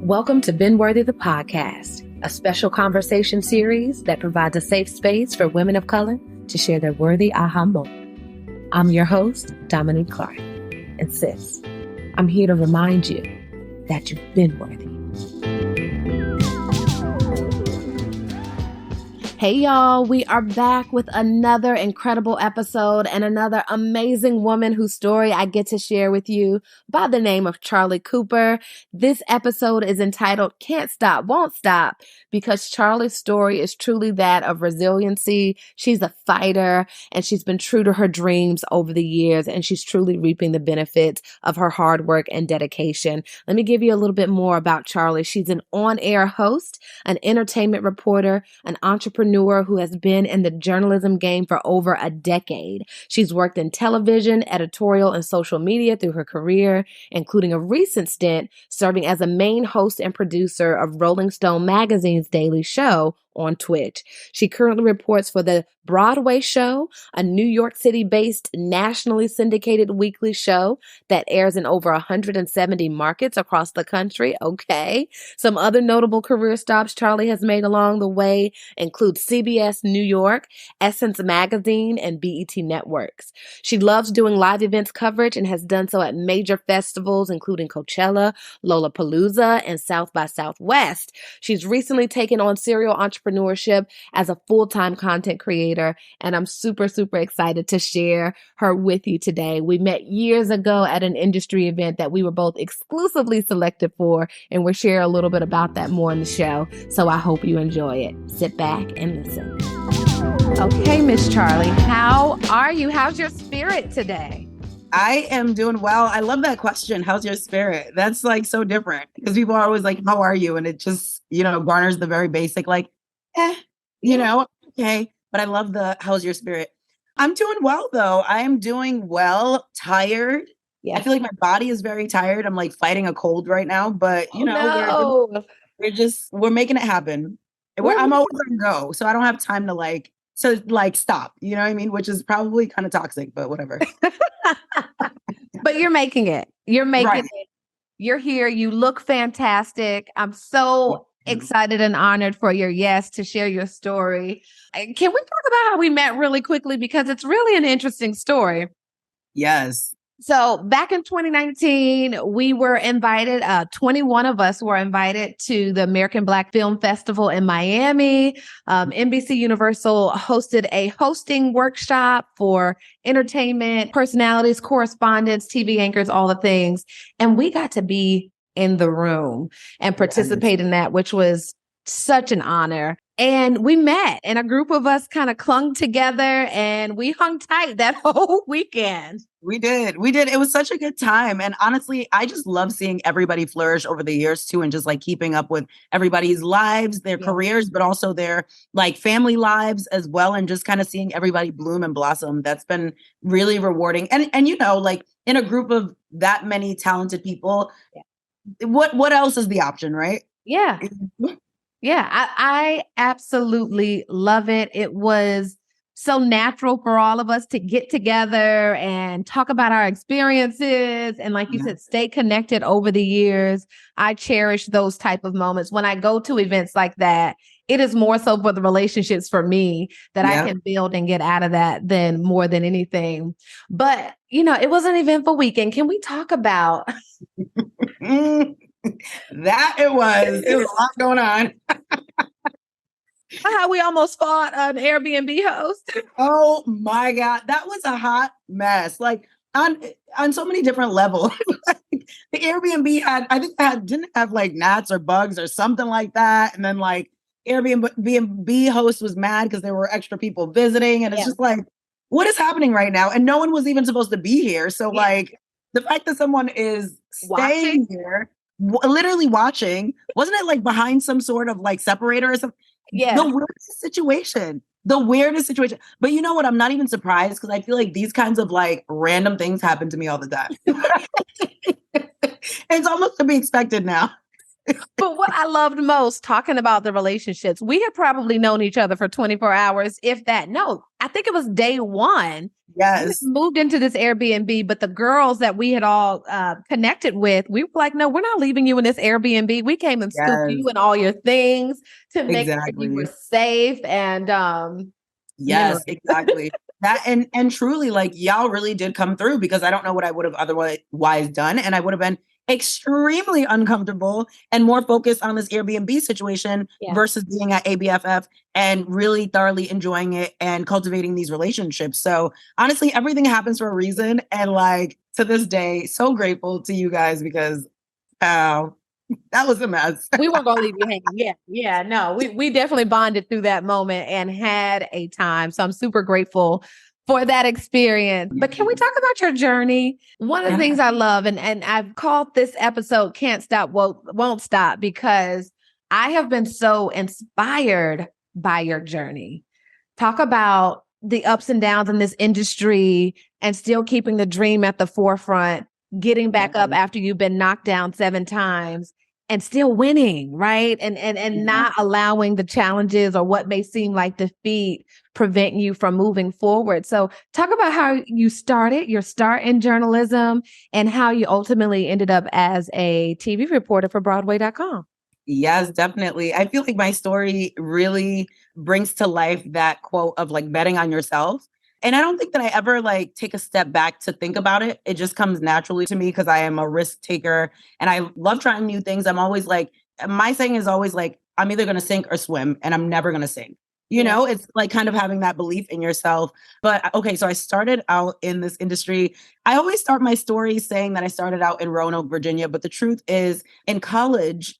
Welcome to Been Worthy the podcast, a special conversation series that provides a safe space for women of color to share their worthy aha moment. I'm your host, Dominique Clark. And sis, I'm here to remind you that you've been worthy. Hey y'all, we are back with another incredible episode and another amazing woman whose story I get to share with you by the name of Charlie Cooper. This episode is entitled Can't Stop, Won't Stop, because Charlie's story is truly that of resiliency. She's a fighter and she's been true to her dreams over the years, and she's truly reaping the benefits of her hard work and dedication. Let me give you a little bit more about Charlie. She's an on-air host, an entertainment reporter, an entrepreneur who has been in the journalism game for over a decade. She's worked in television, editorial, and social media through her career, including a recent stint serving as a main host and producer of Rolling Stone magazine's daily show on Twitch. She currently reports for The Broadway Show, a New York City-based, nationally syndicated weekly show that airs in over 170 markets across the country. Okay. Some other notable career stops Charlie has made along the way include CBS New York, Essence Magazine, and BET Networks. She loves doing live events coverage and has done so at major festivals including Coachella, Lollapalooza, and South by Southwest. She's recently taken on serial entrepreneurship as a full-time content creator, and I'm super excited to share her with you today. We met years ago at an industry event that we were both exclusively selected for, and we'll share a little bit about that more in the show, so I hope you enjoy it. Sit back and listen. Okay, Miss Charlie, how are you? How's your spirit today? I am doing well. I love that question. How's your spirit? That's like so different because people are always like, how are you? And it just, garners the very basic, like, okay. But I love the how's your spirit? I'm doing well, though. I am doing well, tired. Yeah. I feel like my body is very tired. I'm like fighting a cold right now, but we're making it happen. I'm always on go. So I don't have time to stop, you know what I mean? Which is probably kind of toxic, but whatever. But you're making it. You're making it. You're here. You look fantastic. I'm so excited and honored for your yes to share your story. Can we talk about how we met really quickly? Because it's really an interesting story. Yes. So back in 2019, we were invited, 21 of us were invited to the American Black Film Festival in Miami. NBC Universal hosted a hosting workshop for entertainment personalities, correspondents, TV anchors, all the things. And we got to be in the room and participate in that, which was such an honor. And we met, and a group of us kind of clung together and we hung tight that whole weekend. We did. It was such a good time. And honestly, I just love seeing everybody flourish over the years too, and just like keeping up with everybody's lives, their careers, but also their like family lives as well. And just kind of seeing everybody bloom and blossom. That's been really rewarding. And like in a group of that many talented people, what else is the option, right? Yeah. Yeah, I absolutely love it. It was so natural for all of us to get together and talk about our experiences. And like you said, stay connected over the years. I cherish those type of moments. When I go to events like that, it is more so for the relationships for me that I can build and get out of that than more than anything. But, it was an eventful weekend. Can we talk about... That it was a lot going on. How we almost fought an Airbnb host. Oh my God. That was a hot mess. Like on so many different levels. The Airbnb didn't have like gnats or bugs or something like that. And then like Airbnb host was mad because there were extra people visiting. And it's just like, what is happening right now? And no one was even supposed to be here. So like the fact that someone is staying here, literally watching, wasn't it like behind some sort of like separator or something? Yeah. The weirdest situation. But you know what? I'm not even surprised because I feel like these kinds of like random things happen to me all the time. It's almost to be expected now. But what I loved most talking about the relationships, we had probably known each other for 24 hours, if that. No, I think it was day one. We had Yes, moved into this Airbnb, but the girls that we had all connected with, we were like, no, we're not leaving you in this Airbnb. We came and scooped yes, you and all your things to make sure you were exactly. safe. And Yes, memories. exactly. That and truly, like y'all really did come through because I don't know what I would have otherwise done, and I would have been extremely uncomfortable and more focused on this Airbnb situation Yeah. versus being at ABFF and really thoroughly enjoying it and cultivating these relationships. So honestly, everything happens for a reason, and like to this day, so grateful to you guys because wow, that was a mess. We weren't gonna leave you hanging. Yeah, yeah, no, we definitely bonded through that moment and had a time. So I'm super grateful for that experience. But can we talk about your journey? One of the Yeah. things I love, and I've called this episode "Can't Stop, Won't Stop" because I have been so inspired by your journey. Talk about the ups and downs in this industry and still keeping the dream at the forefront, getting back up after you've been knocked down 7 times and still winning, right? And Yeah. not allowing the challenges or what may seem like defeat prevent you from moving forward. So talk about how you started your start in journalism and how you ultimately ended up as a TV reporter for Broadway.com. Yes, definitely. I feel like my story really brings to life that quote of like betting on yourself. And I don't think that I ever like take a step back to think about it. It just comes naturally to me because I am a risk taker and I love trying new things. I'm always like, my saying is always like, I'm either going to sink or swim and I'm never going to sink. You Yeah. know, it's like kind of having that belief in yourself. But okay, so I started out in this industry. I always start my story saying that I started out in Roanoke, Virginia. But the truth is, in college,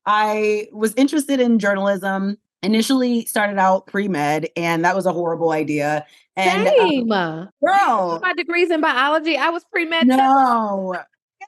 I was interested in journalism. Initially started out pre-med, and that was a horrible idea. And Same. girl, My degrees in biology. I was pre-med too. no,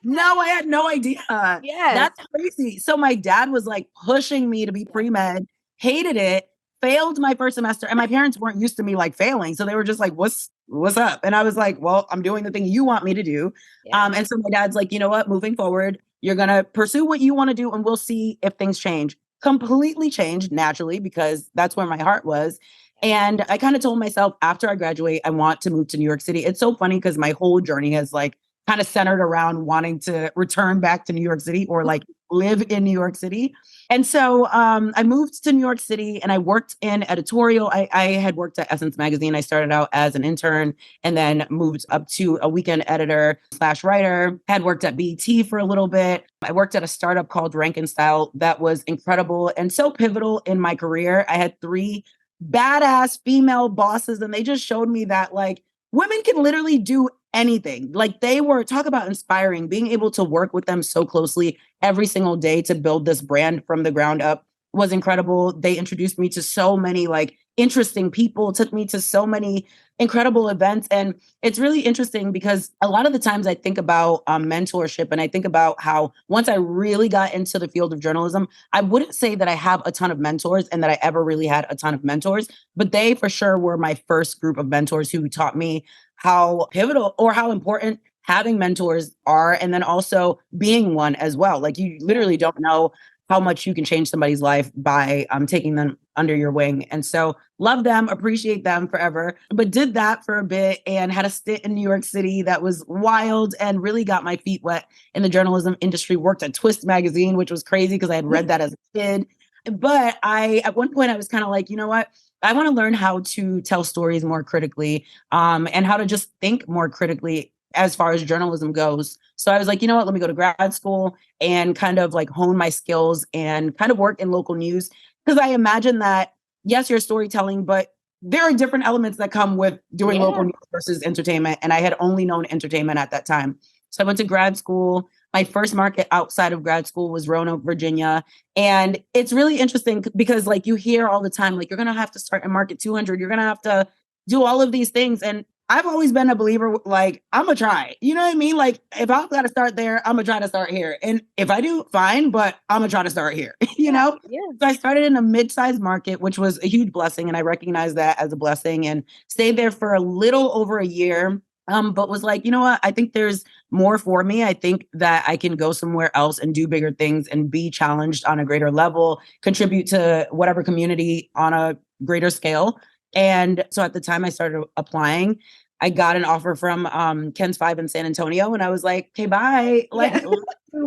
no, I had no idea. Yes. That's crazy. So my dad was like pushing me to be pre-med, hated it, failed my first semester, and my parents weren't used to me like failing. So they were just like, what's up? And I was like, well, I'm doing the thing you want me to do. Yeah. And so my dad's like, you know what, moving forward, you're gonna pursue what you want to do, and we'll see if things change. Completely changed naturally because that's where my heart was. And I kind of told myself after I graduate, I want to move to New York City. It's so funny because my whole journey has like kind of centered around wanting to return back to New York City or like live in New York City. And so I moved to New York City and I worked in editorial. I had worked at Essence Magazine. I started out as an intern and then moved up to a weekend editor slash writer. Had worked at BET for a little bit. I worked at a startup called Rank and Style that was incredible and so pivotal in my career. I had 3 badass female bosses and they just showed me that like women can literally do anything. Like they were talk about inspiring, being able to work with them so closely every single day to build this brand from the ground up was incredible. They introduced me to so many like interesting people, took me to so many incredible events. And it's really interesting because a lot of the times I think about mentorship and I think about how once I really got into the field of journalism, I wouldn't say that I have a ton of mentors and that I ever really had a ton of mentors, but they for sure were my first group of mentors who taught me how pivotal or how important having mentors are and then also being one as well. Like you literally don't know how much you can change somebody's life by taking them under your wing. And so love them, appreciate them forever, but did that for a bit and had a stint in New York City that was wild and really got my feet wet in the journalism industry, worked at Twist magazine, which was crazy because I had read that as a kid. But at one point I was kind of like, you know what? I want to learn how to tell stories more critically and how to just think more critically as far as journalism goes. So I was like, you know what, let me go to grad school and kind of like hone my skills and kind of work in local news. Because I imagine that, yes, you're storytelling, but there are different elements that come with doing local Yeah. news versus entertainment. And I had only known entertainment at that time. So I went to grad school. My first market outside of grad school was Roanoke, Virginia. And it's really interesting because like you hear all the time, like you're going to have to start in market 200. You're going to have to do all of these things. And I've always been a believer, like, I'm going to try. You know what I mean? Like, if I've got to start there, I'm going to try to start here. And if I do, fine, but I'm going to try to start here, you know? Yeah. So I started in a mid-sized market, which was a huge blessing. And I recognize that as a blessing and stayed there for a little over a year. But was like, you know what? I think there's more for me. I think that I can go somewhere else and do bigger things and be challenged on a greater level, contribute to whatever community on a greater scale. And so at the time I started applying, I got an offer from Ken's Five in San Antonio, and I was like, okay, bye. Like,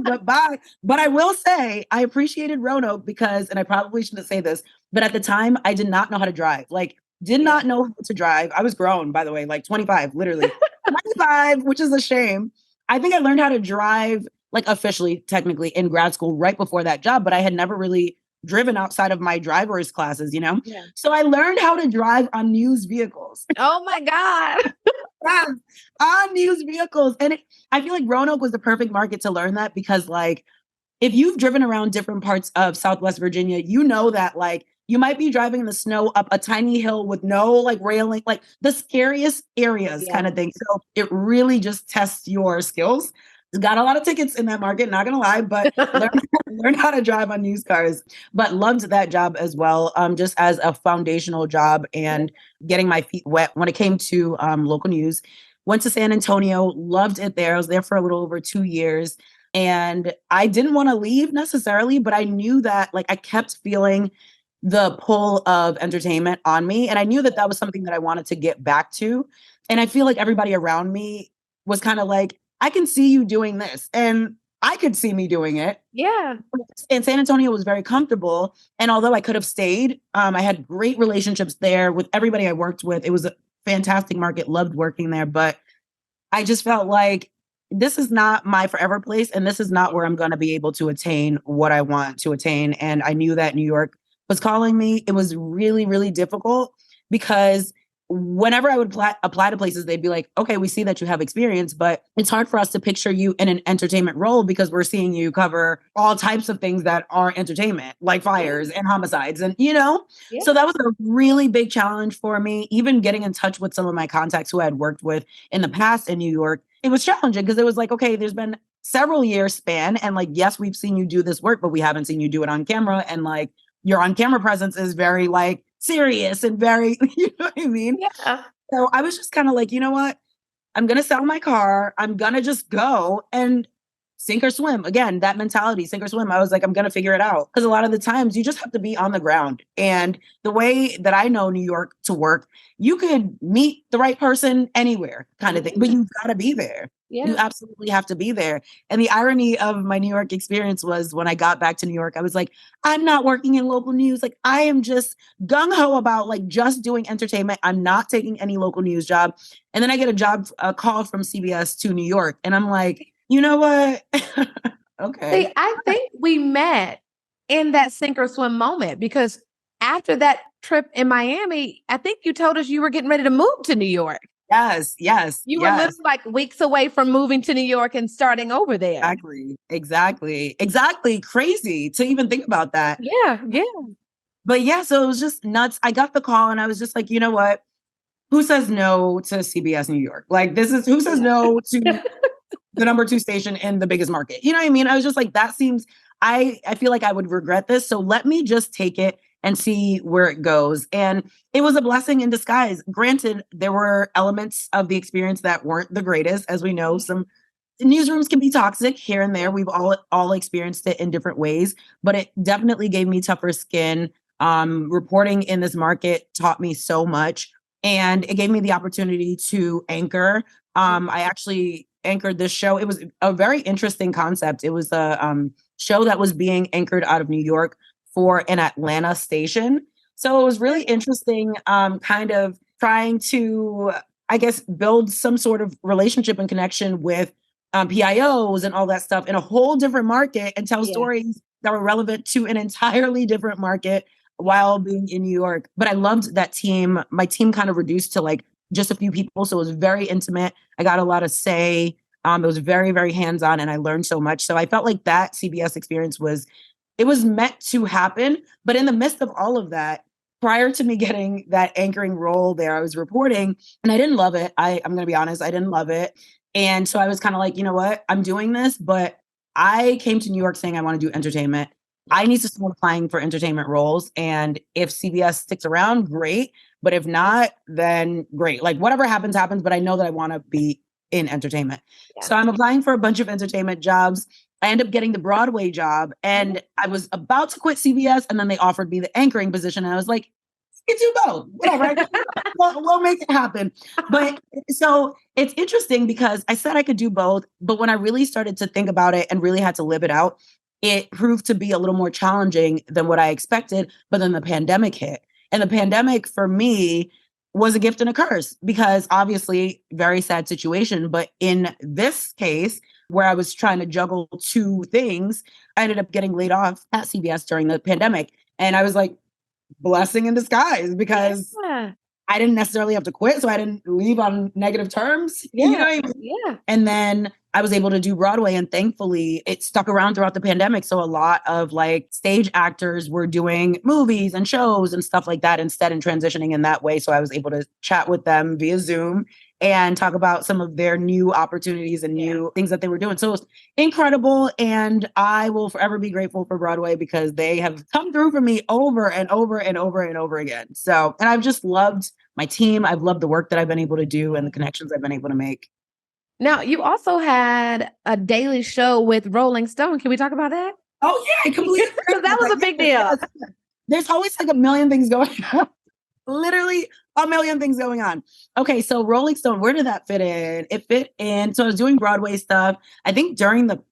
but bye. But I will say I appreciated Roanoke because, and I probably shouldn't say this, but at the time I did not know how to drive. Like, did not know how to drive. I was grown, by the way, like 25, literally. 25, which is a shame. I think I learned how to drive, like officially, technically in grad school right before that job, but I had never really driven outside of my driver's classes, you know? Yeah. So I learned how to drive on used vehicles. Oh my God. Yes, on used vehicles. And I feel like Roanoke was the perfect market to learn that because, like, if you've driven around different parts of Southwest Virginia, you know that, like, you might be driving in the snow up a tiny hill with no, like, railing, like the scariest areas kind of thing. So it really just tests your skills. Got a lot of tickets in that market, not gonna lie, but learned how to drive on used cars. But loved that job as well, just as a foundational job and getting my feet wet when it came to local news. Went to San Antonio, loved it there. I was there for a little over 2 years. And I didn't want to leave necessarily, but I knew that, like, I kept feeling the pull of entertainment on me. And I knew that that was something that I wanted to get back to. And I feel like everybody around me was kind of like, I can see you doing this. And I could see me doing it. Yeah. And San Antonio was very comfortable. And although I could have stayed, I had great relationships there with everybody I worked with. It was a fantastic market, loved working there. But I just felt like this is not my forever place. And this is not where I'm going to be able to attain what I want to attain. And I knew that New York was calling me. It was really, really difficult because whenever I would apply to places, they'd be like, okay, we see that you have experience, but it's hard for us to picture you in an entertainment role because we're seeing you cover all types of things that aren't entertainment, like fires and homicides. And, you know, so that was a really big challenge for me. Even getting in touch with some of my contacts who I had worked with in the past in New York, it was challenging because it was like, okay, there's been several years span. And like, yes, we've seen you do this work, but we haven't seen you do it on camera. And like, your on camera presence is very like serious and very, you know what I mean? Yeah. So I was just kind of like, you know what? I'm going to sell my car. I'm going to just go and sink or swim. Again, that mentality, sink or swim. I was like, I'm going to figure it out. Because a lot of the times you just have to be on the ground. And the way that I know New York to work, you could meet the right person anywhere kind of thing, but you've got to be there. Yeah. You absolutely have to be there. And the irony of my New York experience was when I got back to New York, I was like, I'm not working in local news. Like, I am just gung-ho about like just doing entertainment. I'm not taking any local news job. And then I get a call from CBS to New York. And I'm like, you know what? Okay. See, I think we met in that sink or swim moment because after that trip in Miami, I think you told us you were getting ready to move to New York. Yes. You were literally like weeks away from moving to New York and starting over there. Exactly. Crazy to even think about that. Yeah. But yeah, so it was just nuts. I got the call and I was just like, you know what? Who says no to CBS New York? Like, who says no to the number 2 station in the biggest market? You know what I mean? I was just like, that seems, I feel like I would regret this. So let me just take it and see where it goes. And it was a blessing in disguise. Granted, there were elements of the experience that weren't the greatest. As we know, some newsrooms can be toxic here and there. We've all experienced it in different ways, but it definitely gave me tougher skin. Reporting in this market taught me so much, and it gave me the opportunity to anchor. I actually anchored this show. It was a very interesting concept. It was a show that was being anchored out of New York for an Atlanta station. So it was really interesting, kind of trying to, I guess, build some sort of relationship and connection with PIOs and all that stuff in a whole different market and tell stories that were relevant to an entirely different market while being in New York. But I loved that team. My team kind of reduced to like just a few people. So it was very intimate. I got a lot of say. It was very, very hands-on and I learned so much. So I felt like that CBS experience was meant to happen. But in the midst of all of that, prior to me getting that anchoring role there, I was reporting and I didn't love it. I'm going to be honest, I didn't love it. And so I was kind of like, you know what, I'm doing this, but I came to New York saying I want to do entertainment. I need to start applying for entertainment roles. And if CBS sticks around, great. But if not, then great. Like whatever happens, happens. But I know that I want to be in entertainment. Yeah. So I'm applying for a bunch of entertainment jobs. I end up getting the Broadway job, and I was about to quit CBS, and then they offered me the anchoring position, and I was like, "You do both, whatever. We'll make it happen." But so it's interesting because I said I could do both, but when I really started to think about it and really had to live it out, it proved to be a little more challenging than what I expected. But then the pandemic hit, and the pandemic for me was a gift and a curse because obviously very sad situation. But in this case, where I was trying to juggle two things, I ended up getting laid off at CBS during the pandemic. And I was like, blessing in disguise because I didn't necessarily have to quit. So I didn't leave on negative terms. You know what I mean? Yeah. And then I was able to do Broadway, and thankfully it stuck around throughout the pandemic. So a lot of like stage actors were doing movies and shows and stuff like that instead, and transitioning in that way. So I was able to chat with them via Zoom and talk about some of their new opportunities and new things that they were doing. So it was incredible. And I will forever be grateful for Broadway because they have come through for me over and over and over and over again. So, and I've just loved my team. I've loved the work that I've been able to do and the connections I've been able to make. Now, you also had a daily show with Rolling Stone. Can we talk about that? Oh, yeah, I completely Because that was a big deal. There's always like a million things going on. Literally a million things going on. Okay, so Rolling Stone, where did that fit in? It fit in. So I was doing Broadway stuff. I think during the,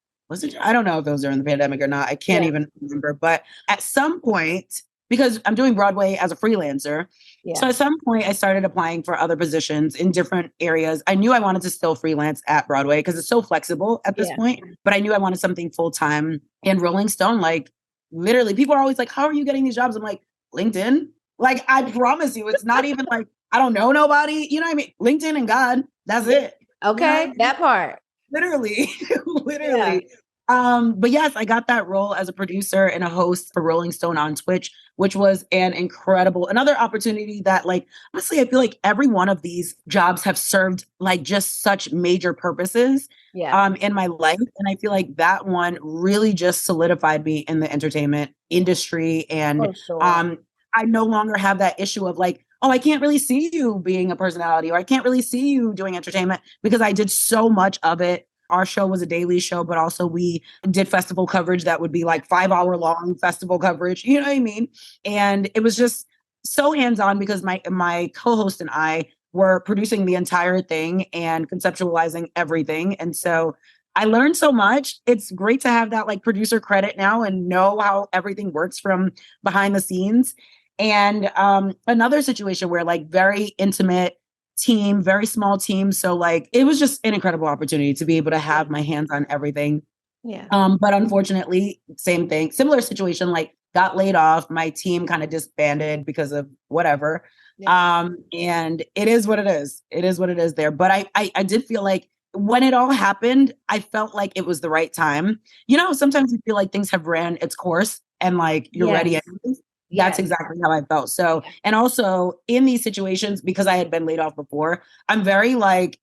I don't know if it was during the pandemic or not. I can't even remember. But at some point, because I'm doing Broadway as a freelancer, so at some point I started applying for other positions in different areas. I knew I wanted to still freelance at Broadway because it's so flexible at this point, but I knew I wanted something full-time. And Rolling Stone, like literally people are always like, how are you getting these jobs? I'm like, LinkedIn. Like, I promise you, it's not even like, I don't know nobody. You know what I mean? LinkedIn and God, that's it. Okay, you know I mean? that part. Literally, literally. But yes, I got that role as a producer and a host for Rolling Stone on Twitch, which was another opportunity that, like, honestly, I feel like every one of these jobs have served like just such major purposes in my life. And I feel like that one really just solidified me in the entertainment industry. And I no longer have that issue of like, oh, I can't really see you being a personality, or I can't really see you doing entertainment, because I did so much of it. Our show was a daily show, but also we did festival coverage that would be like 5-hour long festival coverage. You know what I mean? And it was just so hands-on because my co-host and I were producing the entire thing and conceptualizing everything. And so I learned so much. It's great to have that like producer credit now and know how everything works from behind the scenes. And another situation where like very intimate team, very small team. So like it was just an incredible opportunity to be able to have my hands on everything. But unfortunately, same thing, similar situation, like got laid off. My team kind of disbanded because of whatever. And it is what it is. It is what it is there. But I did feel like when it all happened, I felt like it was the right time. You know, sometimes you feel like things have ran its course and like you're ready. Anyways. That's exactly how I felt. So, and also in these situations, because I had been laid off before, I'm very like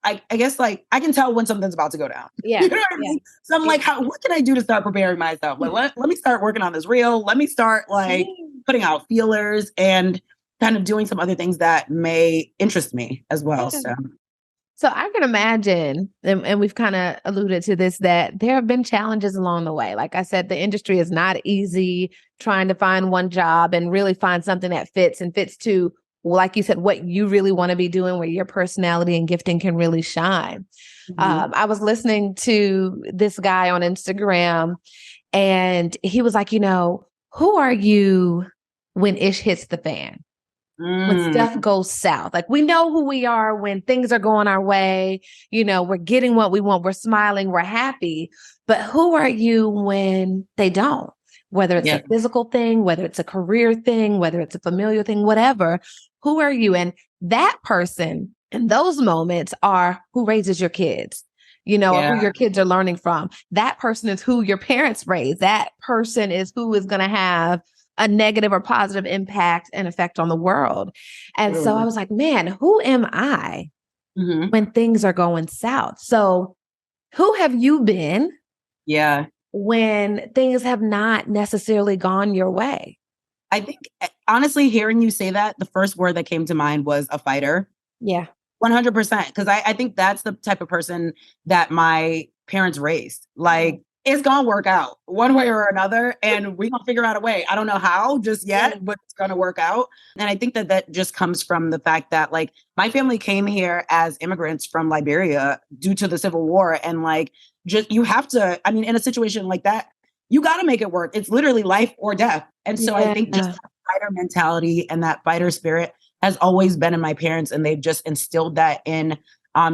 I guess like I can tell when something's about to go down. You know what I mean? So I'm like, what can I do to start preparing myself? Like, let me start working on this reel. Let me start like putting out feelers and kind of doing some other things that may interest me as well. So I can imagine, and we've kind of alluded to this, that there have been challenges along the way. Like I said, the industry is not easy, trying to find one job and really find something that fits to, like you said, what you really want to be doing, where your personality and gifting can really shine. I was listening to this guy on Instagram, and he was like, who are you when ish hits the fan? When stuff goes south, like we know who we are when things are going our way, we're getting what we want, we're smiling, we're happy, but who are you when they don't? Whether it's a physical thing, whether it's a career thing, whether it's a familial thing, whatever, who are you? And that person in those moments are who raises your kids, or who your kids are learning from. That person is who your parents raised. That person is who is going to have a negative or positive impact and effect on the world. And so I was like, man, who am I when things are going south? So who have you been when things have not necessarily gone your way? I think, honestly, hearing you say that, the first word that came to mind was a fighter. 100%. Because I think that's the type of person that my parents raised. Like, it's going to work out one way or another, and we're going to figure out a way. I don't know how just yet, but it's going to work out. And I think that that just comes from the fact that, like, my family came here as immigrants from Liberia due to the Civil War. And, like, just you have to, I mean, in a situation like that, you got to make it work. It's literally life or death. And so I think just that fighter mentality and that fighter spirit has always been in my parents, and they've just instilled that in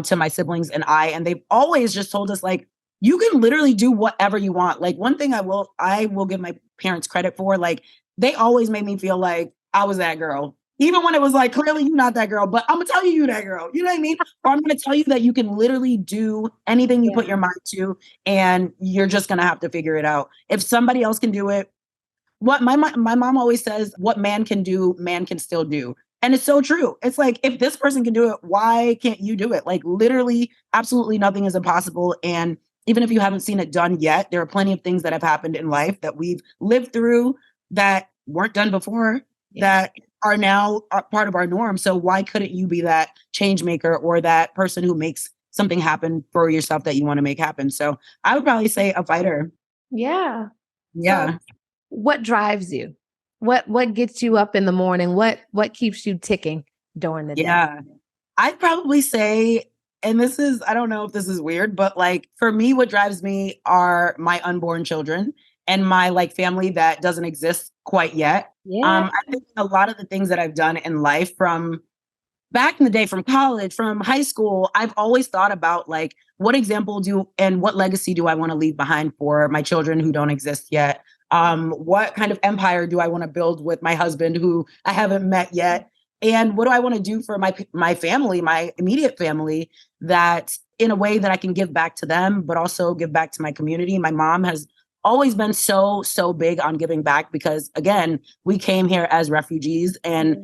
to my siblings and I. And they've always just told us, like, you can literally do whatever you want. Like, one thing I will give my parents credit for, like, they always made me feel like I was that girl. Even when it was like, clearly you're not that girl, but I'm gonna tell you that girl. You know what I mean? Or I'm gonna tell you that you can literally do anything you put your mind to, and you're just gonna have to figure it out. If somebody else can do it, what my mom always says, what man can do, man can still do. And it's so true. It's like, if this person can do it, why can't you do it? Like, literally, absolutely nothing is impossible. And even if you haven't seen it done yet, there are plenty of things that have happened in life that we've lived through that weren't done before, that are now part of our norm. So why couldn't you be that change maker or that person who makes something happen for yourself that you want to make happen? So I would probably say a fighter. Yeah. Yeah. So what drives you? What gets you up in the morning? What keeps you ticking during the day? Yeah. I'd probably say, and this is, I don't know if this is weird, but, like, for me, what drives me are my unborn children and my, like, family that doesn't exist quite yet. Yeah. I think a lot of the things that I've done in life, from back in the day, from college, from high school, I've always thought about, like, what example and what legacy do I want to leave behind for my children who don't exist yet? What kind of empire do I want to build with my husband who I haven't met yet? And what do I want to do for my family, my immediate family, that in a way that I can give back to them, but also give back to my community? My mom has always been so big on giving back because, again, we came here as refugees, and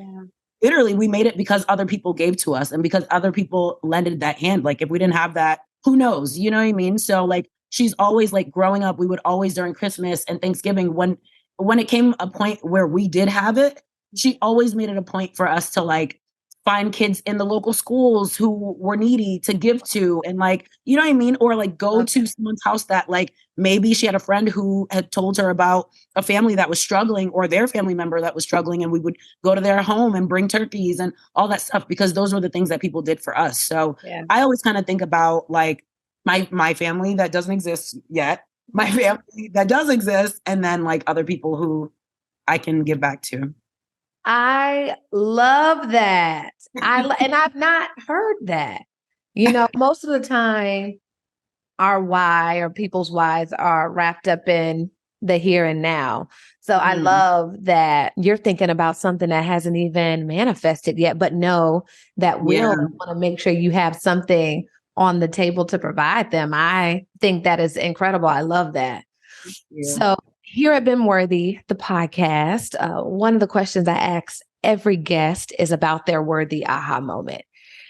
literally we made it because other people gave to us and because other people lended that hand. Like, if we didn't have that, who knows? You know what I mean? So, like, she's always, like, growing up, we would always, during Christmas and Thanksgiving, when it came a point where we did have it, she always made it a point for us to, like, find kids in the local schools who were needy to give to, and, like, you know what I mean? Or, like, go to someone's house that, like, maybe she had a friend who had told her about a family that was struggling, or their family member that was struggling, and we would go to their home and bring turkeys and all that stuff, because those were the things that people did for us. So I always kind of think about, like, my family that doesn't exist yet, my family that does exist, and then, like, other people who I can give back to. I love that. And I've not heard that. You know, most of the time, our why or people's whys are wrapped up in the here and now. So I love that you're thinking about something that hasn't even manifested yet, but know that we'll want to make sure you have something on the table to provide them. I think that is incredible. I love that. So here at Been Worthy, the podcast, one of the questions I ask every guest is about their worthy aha moment.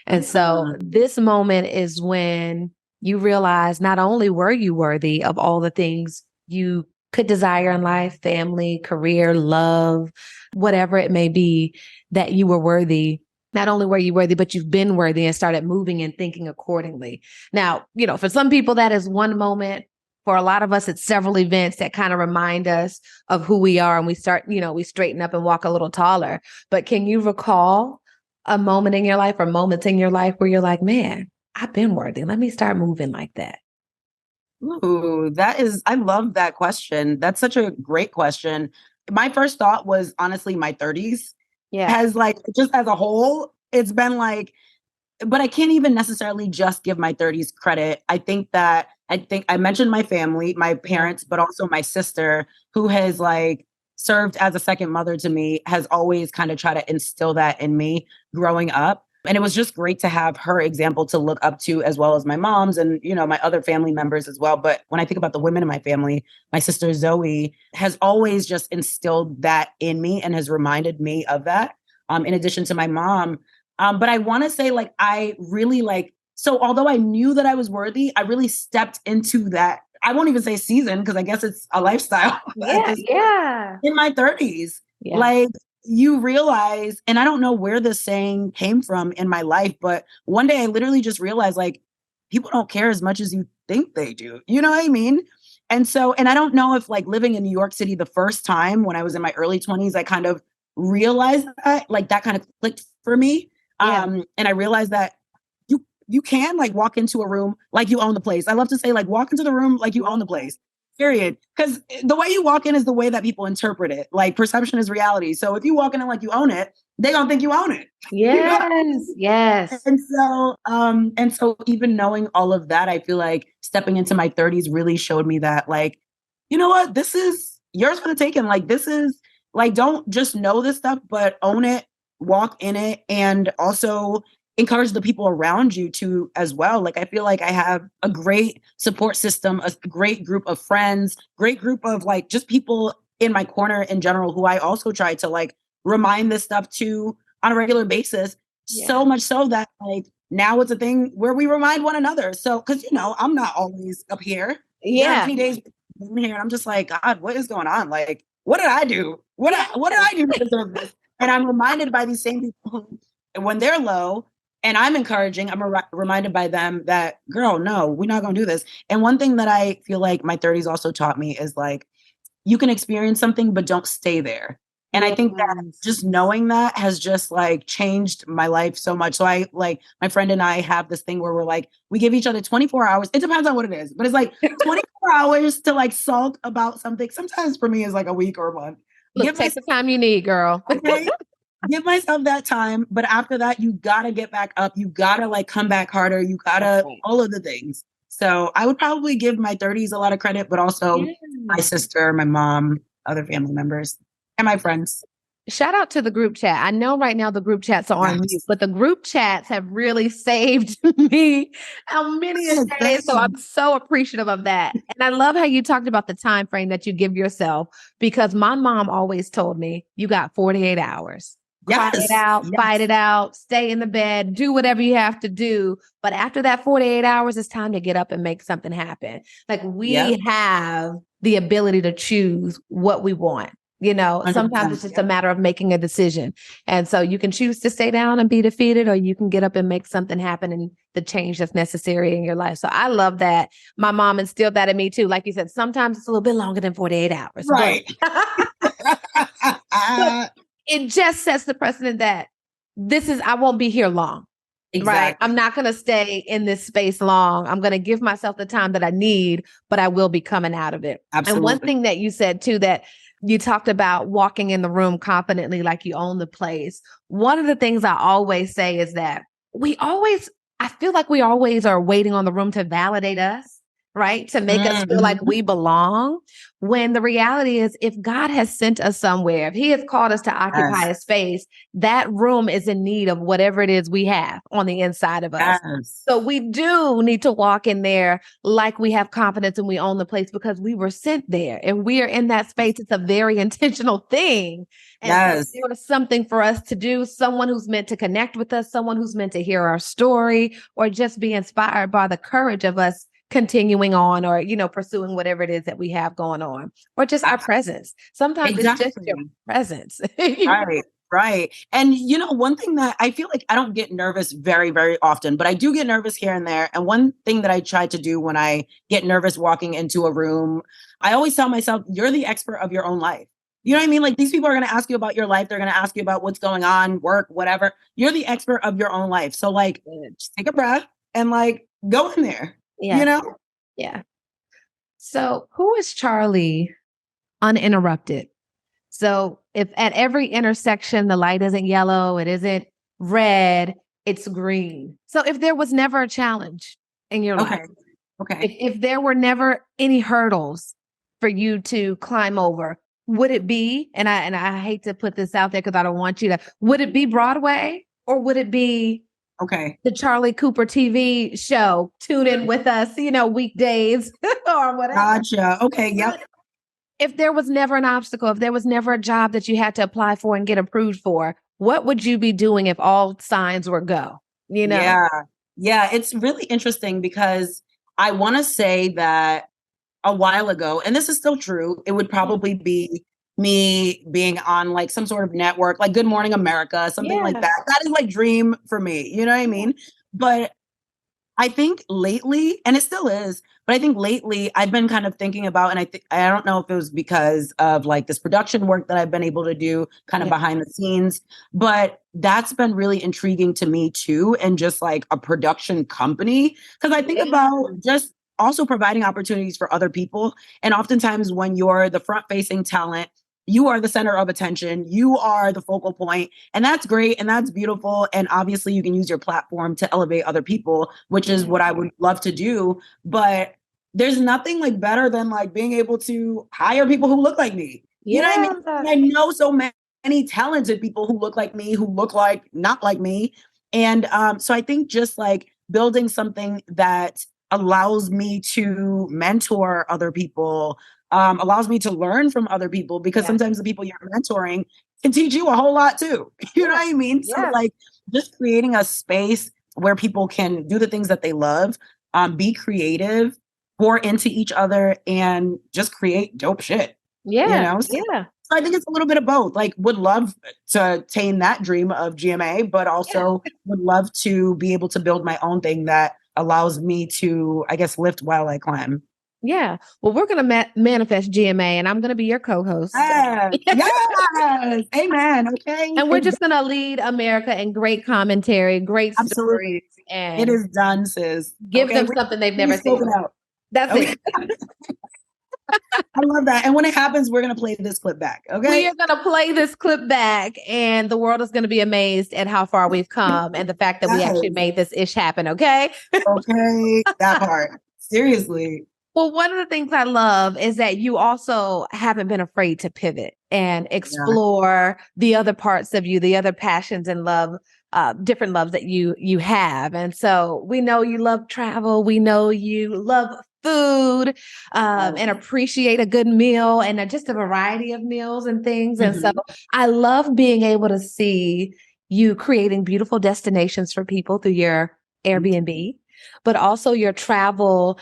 And so this moment is when you realize not only were you worthy of all the things you could desire in life, family, career, love, whatever it may be, that you were worthy. Not only were you worthy, but you've been worthy and started moving and thinking accordingly. Now, you know, for some people, that is one moment. For a lot of us, it's several events that kind of remind us of who we are, and we start, you know, we straighten up and walk a little taller. But can you recall a moment in your life or moments in your life where you're like, man, I've been worthy. Let me start moving like that? Ooh, I love that question. That's such a great question. My first thought was honestly my 30s. Has, like, just as a whole, it's been like, but I can't even necessarily just give my 30s credit. I think I mentioned my family, my parents, but also my sister, who has, like, served as a second mother to me, has always kind of tried to instill that in me growing up. And it was just great to have her example to look up to, as well as my mom's and, you know, my other family members as well. But when I think about the women in my family, my sister Zoe has always just instilled that in me and has reminded me of that, in addition to my mom. But I want to say, like, I really, like, so although I knew that I was worthy, I really stepped into that. I won't even say season, because I guess it's a lifestyle. In my 30s. Yeah. Like, you realize, and I don't know where this saying came from in my life, but one day I literally just realized like people don't care as much as you think they do. You know what I mean? And so, and I don't know if like living in New York City the first time when I was in my early 20s, I kind of realized that like that kind of clicked for me. Yeah. And I realized that you can like walk into a room like you own the place. I love to say like walk into the room like you own the place. Period. Because the way you walk in is the way that people interpret it. Like perception is reality. So if you walk in like you own it, they don't think you own it. Yes. You know? Yes. And so even knowing all of that, I feel like stepping into my 30s really showed me that, like, you know what, this is yours for the taking. Like, this is like, don't just know this stuff, but own it, walk in it, and also encourage the people around you to as well. Like, I feel like I have a great support system, a great group of friends, great group of like just people in my corner in general who I also try to like remind this stuff to on a regular basis. Yeah. So much so that like now it's a thing where we remind one another. So, because you know, I'm not always up here. There are many days in here, and I'm just like, God, what is going on? Like, what did I do? What did I do to deserve this? And I'm reminded by these same people who, when they're low, and I'm encouraging, I'm reminded by them that, girl, no, we're not going to do this. And one thing that I feel like my 30s also taught me is like, you can experience something, but don't stay there. And I think that just knowing that has just like changed my life so much. So I like my friend and I have this thing where we're like, we give each other 24 hours. It depends on what it is, but it's like 24 hours to like sulk about something. Sometimes for me is like a week or a month. Look, take the time you need, girl. Okay. Give myself that time. But after that, you gotta get back up. You gotta like come back harder. You gotta all of the things. So I would probably give my 30s a lot of credit, but also my sister, my mom, other family members, and my friends. Shout out to the group chat. I know right now the group chats are on mute, but the group chats have really saved me on many days. So I'm so appreciative of that. And I love how you talked about the time frame that you give yourself, because my mom always told me, you got 48 hours. Cry it out, fight it out, stay in the bed, do whatever you have to do. But after that 48 hours, it's time to get up and make something happen. Like we have the ability to choose what we want. You know, sometimes it's just a matter of making a decision. And so you can choose to stay down and be defeated, or you can get up and make something happen and the change that's necessary in your life. So I love that. My mom instilled that in me too. Like you said, sometimes it's a little bit longer than 48 hours. Right. But it just sets the precedent that I won't be here long. Exactly. Right. I'm not going to stay in this space long. I'm going to give myself the time that I need, but I will be coming out of it. Absolutely. And one thing that you said too, that you talked about walking in the room confidently, like you own the place. One of the things I always say is that I feel like we always are waiting on the room to validate us, right? To make us feel like we belong. When the reality is, if God has sent us somewhere, if he has called us to occupy a space, that room is in need of whatever it is we have on the inside of us. So we do need to walk in there like we have confidence and we own the place, because we were sent there and we are in that space. It's a very intentional thing. And there was something for us to do, someone who's meant to connect with us, someone who's meant to hear our story, or just be inspired by the courage of us continuing on, or, you know, pursuing whatever it is that we have going on, or just our presence. Sometimes it's just your presence. Right. And, you know, one thing that I feel like I don't get nervous very, very often, but I do get nervous here and there. And one thing that I try to do when I get nervous walking into a room, I always tell myself, you're the expert of your own life. You know what I mean? Like, these people are going to ask you about your life. They're going to ask you about what's going on, work, whatever. You're the expert of your own life. So like, just take a breath and like go in there. You know? Yeah. So who is Charlie uninterrupted? So if at every intersection, the light isn't yellow, it isn't red, it's green. So if there was never a challenge in your life, if there were never any hurdles for you to climb over, would it be, and I hate to put this out there because I don't want you to, would it be Broadway, or would it be the Charlie Cooper TV show? Tune in with us, you know, weekdays or whatever. Gotcha. Okay. Yep. If there was never an obstacle, if there was never a job that you had to apply for and get approved for, what would you be doing if all signs were go? You know? Yeah. It's really interesting because I want to say that a while ago, and this is still true, it would probably be me being on like some sort of network, like Good Morning America, something like Yeah. that. That is like dream for me. You know what I mean? But I think lately, and it still is, but I think lately I've been kind of thinking about, and I don't know if it was because of like this production work that I've been able to do kind of Yeah. behind the scenes, but that's been really intriguing to me too, and just like a production company. Because I think about just also providing opportunities for other people. And oftentimes when you're the front facing talent, you are the center of attention, you are the focal point, and that's great and that's beautiful. And obviously, you can use your platform to elevate other people, which is what I would love to do. But there's nothing like better than like being able to hire people who look like me. You know what I mean? And I know so many talented people who look like me, who look like not like me. And so I think just like building something that allows me to mentor other people, allows me to learn from other people, because sometimes the people you're mentoring can teach you a whole lot too. You know what I mean? So like just creating a space where people can do the things that they love, be creative, pour into each other, and just create dope shit. You know? So I think it's a little bit of both. Like, would love to attain that dream of GMA, but also would love to be able to build my own thing that allows me to, I guess, lift while I climb. Yeah. Well, we're going to manifest GMA, and I'm going to be your co-host. Yes. Yes. Amen. Okay. And we're just going to lead America in great commentary, great stories, and it is done, sis. give them something they've never seen. That's it. I love that. And when it happens, we're going to play this clip back. Okay. We are going to play this clip back, and the world is going to be amazed at how far we've come and the fact that we actually made this ish happen. Okay. Okay. That part. Seriously. Well, one of the things I love is that you also haven't been afraid to pivot and explore the other parts of you, the other passions and love, different loves that you have. And so we know you love travel. We know you love food, and appreciate a good meal and just a variety of meals and things. And so I love being able to see you creating beautiful destinations for people through your Airbnb, but also your travel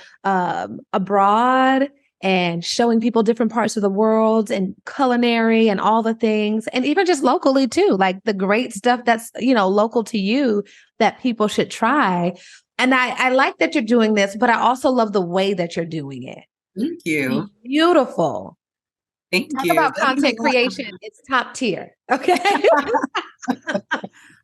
abroad and showing people different parts of the world and culinary and all the things, and even just locally too, like the great stuff that's, local to you that people should try. And I like that you're doing this, but I also love the way that you're doing it. Thank you. Beautiful. Thank Talk you. about content creation. It's top tier. Okay.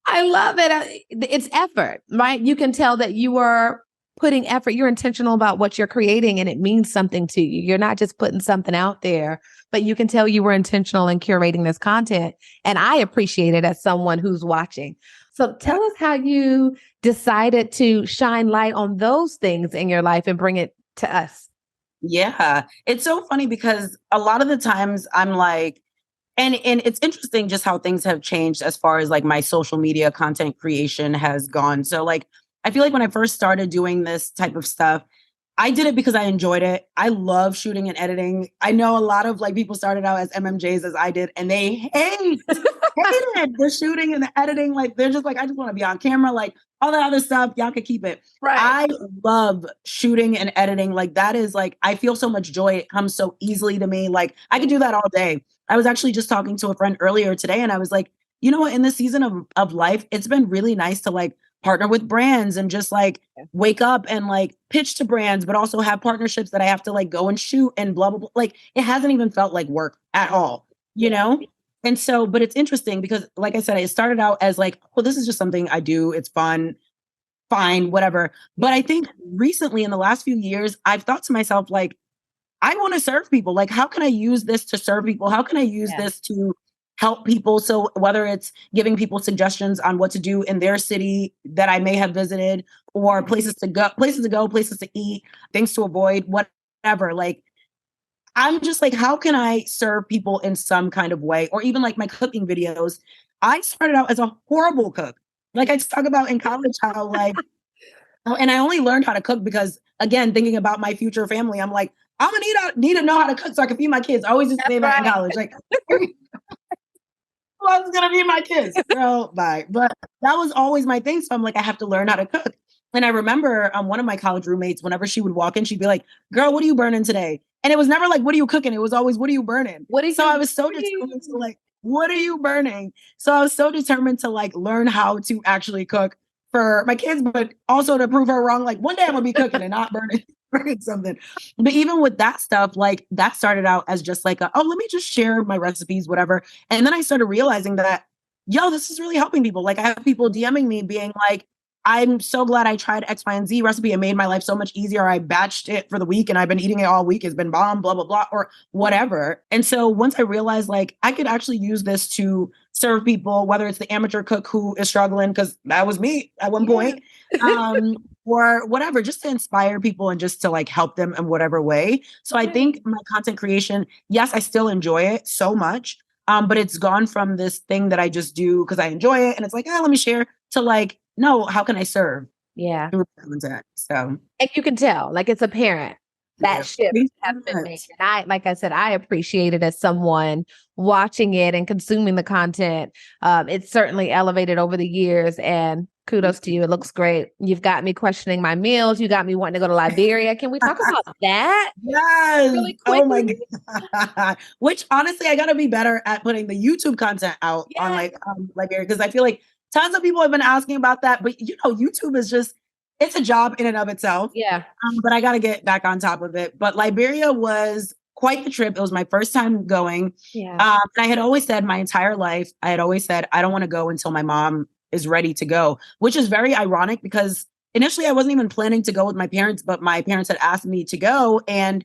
I love it. It's effort, right? You can tell that you are putting effort. You're intentional about what you're creating, and it means something to you. You're not just putting something out there, but you can tell you were intentional in curating this content. And I appreciate it as someone who's watching. So tell us how you decided to shine light on those things in your life and bring it to us. Yeah, it's so funny because a lot of the times I'm like, and it's interesting just how things have changed as far as like my social media content creation has gone. So like, I feel like when I first started doing this type of stuff, I did it because I enjoyed it. I love shooting and editing. I know a lot of like people started out as MMJs as I did, and they hated the shooting and the editing. Like they're just like, I just want to be on camera. Like all that other stuff, y'all could keep it. Right. I love shooting and editing. Like that is like, I feel so much joy. It comes so easily to me. Like I could do that all day. I was actually just talking to a friend earlier today, and I was like, you know what, in this season of life, it's been really nice to like partner with brands and just like wake up and like pitch to brands, but also have partnerships that I have to like go and shoot and blah, blah, blah. Like it hasn't even felt like work at all, you know? And so, but it's interesting because like I said, it started out as like, well, this is just something I do. It's fun, fine, whatever. But I think recently in the last few years, I've thought to myself, like, I want to serve people. Like, how can I use this to serve people? How can I use this to help people? So whether it's giving people suggestions on what to do in their city that I may have visited, or places to go, places to eat, things to avoid, whatever. Like, I'm just like, how can I serve people in some kind of way? Or even like my cooking videos. I started out as a horrible cook. Like I talk about in college, how like, and I only learned how to cook because, again, thinking about my future family, I'm like, I'm gonna need to know how to cook so I can feed my kids. I always used to say that in college. Like, who else is gonna feed my kids? Girl, bye. But that was always my thing. So I'm like, I have to learn how to cook. And I remember one of my college roommates, whenever she would walk in, she'd be like, girl, what are you burning today? And it was never like, what are you cooking? It was always, what are you burning? What is So I was so determined to like, what are you burning? So I was so determined to like learn how to actually cook for my kids, but also to prove her wrong. Like one day I'm gonna be cooking and not burning, burning something. But even with that stuff, like that started out as just like, oh, let me just share my recipes, whatever. And then I started realizing that, yo, this is really helping people. Like I have people DMing me being like, I'm so glad I tried X, Y, and Z recipe. It made my life so much easier. I batched it for the week and I've been eating it all week. It's been bomb, blah, blah, blah, or whatever. And so once I realized like I could actually use this to serve people, whether it's the amateur cook who is struggling, because that was me at one point, or whatever, just to inspire people and just to like help them in whatever way. So I think my content creation, yes, I still enjoy it so much. But it's gone from this thing that I just do because I enjoy it. And it's like, let me share to like, no, how can I serve? Yeah. Through content. So and you can tell, like it's apparent that shift has been made. And I, like I said, I appreciate it as someone watching it and consuming the content. It's certainly elevated over the years, and kudos to you. It looks great. You've got me questioning my meals. You got me wanting to go to Liberia. Can we talk about that? Yes. Really oh my quickly? God. Which honestly, I gotta be better at putting the YouTube content out on like Liberia, because I feel like tons of people have been asking about that. But you know, YouTube is just, it's a job in and of itself. Yeah. But I got to get back on top of it. But Liberia was quite the trip. It was my first time going. Yeah. I had always said my entire life, I had always said, I don't want to go until my mom is ready to go, which is very ironic because initially I wasn't even planning to go with my parents, but my parents had asked me to go. And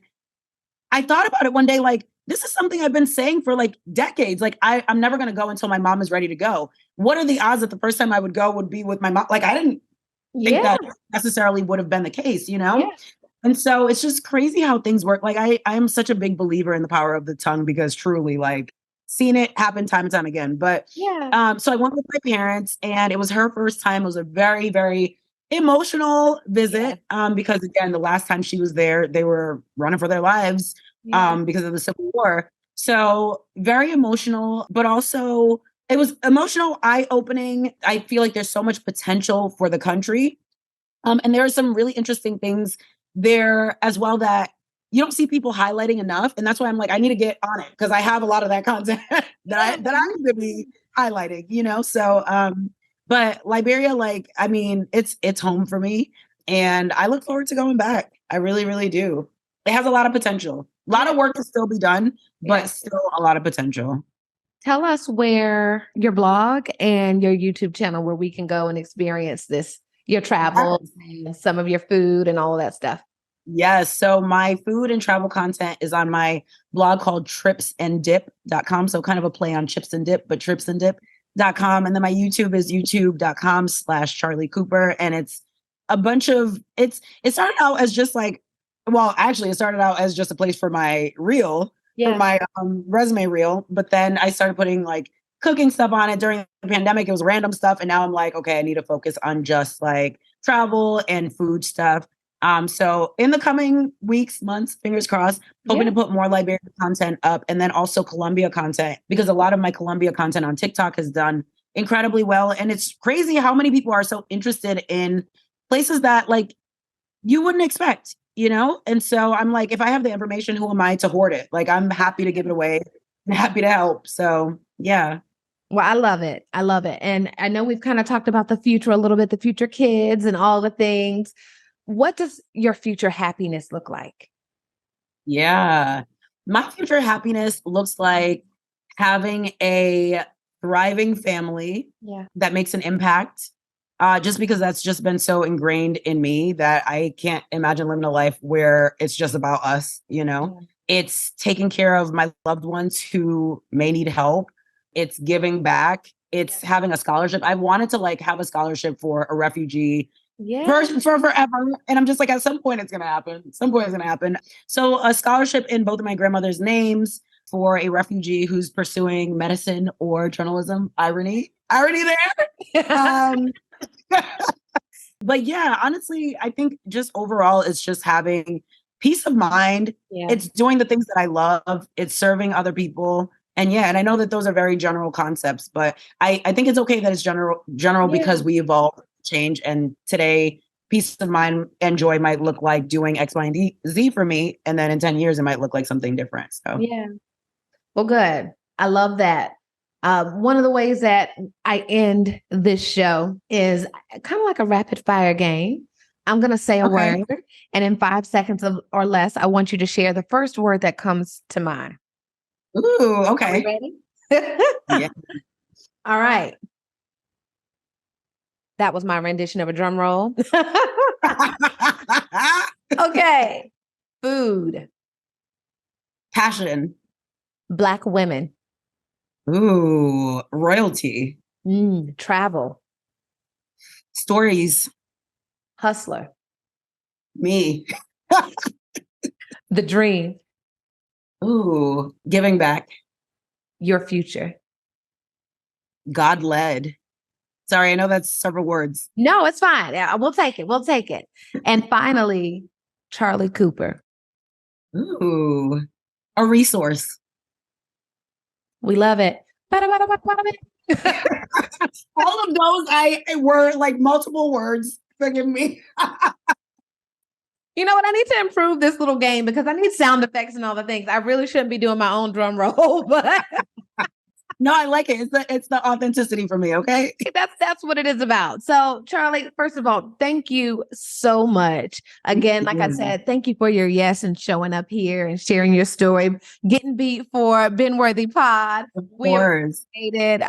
I thought about it one day, like, this is something I've been saying for like decades. Like, I'm never going to go until my mom is ready to go. What are the odds that the first time I would go would be with my mom? Like, I didn't think that necessarily would have been the case, you know? Yeah. And so it's just crazy how things work. Like I am such a big believer in the power of the tongue because truly like seen it happen time and time again. But so I went with my parents and it was her first time. It was a very, very emotional visit. Because again, the last time she was there, they were running for their lives because of the Civil War. So very emotional, but also it was emotional, eye-opening. I feel like there's so much potential for the country. And there are some really interesting things there as well that you don't see people highlighting enough. And that's why I'm like, I need to get on it because I have a lot of that content that I need to be highlighting, you know? So, but Liberia, like, I mean, it's home for me and I look forward to going back. I really, really do. It has a lot of potential, a lot of work to still be done, but still a lot of potential. Tell us where your blog and your YouTube channel, where we can go and experience this, your travels, and some of your food and all of that stuff. Yes. So my food and travel content is on my blog called tripsanddip.com. So kind of a play on chips and dip, but tripsanddip.com. And then my YouTube is youtube.com/Charlie Cooper. And it's a bunch of, it started out as just like, well, actually it started out as just a place for my reel, for my resume reel. But then I started putting like cooking stuff on it during the pandemic. It was random stuff. And now I'm like, okay, I need to focus on just like travel and food stuff. So in the coming weeks, months, fingers crossed, hoping to put more Liberia content up and then also Colombia content, because a lot of my Colombia content on TikTok has done incredibly well. And it's crazy how many people are so interested in places that like you wouldn't expect, you know? And so I'm like, if I have the information, who am I to hoard it? Like, I'm happy to give it away and happy to help. So yeah. Well, I love it. I love it. And I know we've kind of talked about the future a little bit, the future kids and all the things. What does your future happiness look like? Yeah. My future happiness looks like having a thriving family that makes an impact. Just because that's just been so ingrained in me that I can't imagine living a life where it's just about us, you know? It's taking care of my loved ones who may need help. It's giving back. It's having a scholarship. I wanted to like have a scholarship for a refugee for forever. And I'm just like, at some point it's going to happen. Some point it's going to happen. So a scholarship in both of my grandmother's names for a refugee who's pursuing medicine or journalism. Irony there. But yeah, honestly, I think just overall, it's just having peace of mind. It's doing the things that I love. It's serving other people. And and I know that those are very general concepts, but I think it's okay that it's general because we evolve, change. And today peace of mind and joy might look like doing X, Y, and Z for me. And then in 10 years, it might look like something different. So, yeah. Well, good. I love that. One of the ways that I end this show is kind of like a rapid fire game. I'm going to say a word, and in 5 seconds or less, I want you to share the first word that comes to mind. Ooh, okay. Are you ready? Yeah. All right. That was my rendition of a drum roll. Okay. Food. Passion. Black women. Ooh, royalty. Travel. Stories. Hustler. Me. The dream. Ooh, giving back. Your future. God led. Sorry, I know that's several words. No, it's fine. Yeah, we'll take it. We'll take it. And finally, Charlie Cooper. Ooh, a resource. We love it. All of those were like multiple words. Forgive me. You know what? I need to improve this little game because I need sound effects and all the things. I really shouldn't be doing my own drum roll, but no, I like it. It's the authenticity for me. Okay. That's what it is about. So, Charlie, first of all, thank you so much. Again, like I said, thank you for your yes and showing up here and sharing your story, getting beat for Ben Worthy Pod. We appreciate it.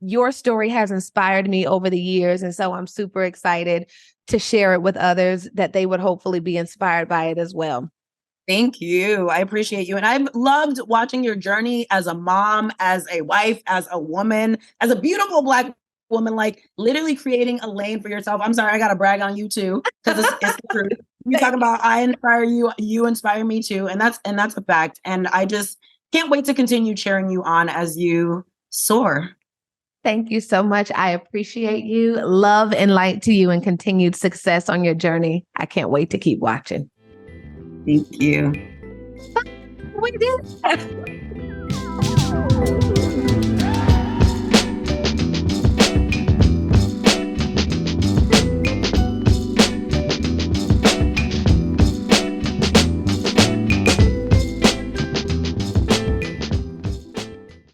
Your story has inspired me over the years, and so I'm super excited to share it with others that they would hopefully be inspired by it as well. Thank you. I appreciate you. And I've loved watching your journey as a mom, as a wife, as a woman, as a beautiful Black woman, like literally creating a lane for yourself. I'm sorry, I got to brag on you too, because it's the truth. You talk about I inspire you, you inspire me too. And that's a fact. And I just can't wait to continue cheering you on as you soar. Thank you so much. I appreciate you. Love and light to you and continued success on your journey. I can't wait to keep watching. Thank you. We did.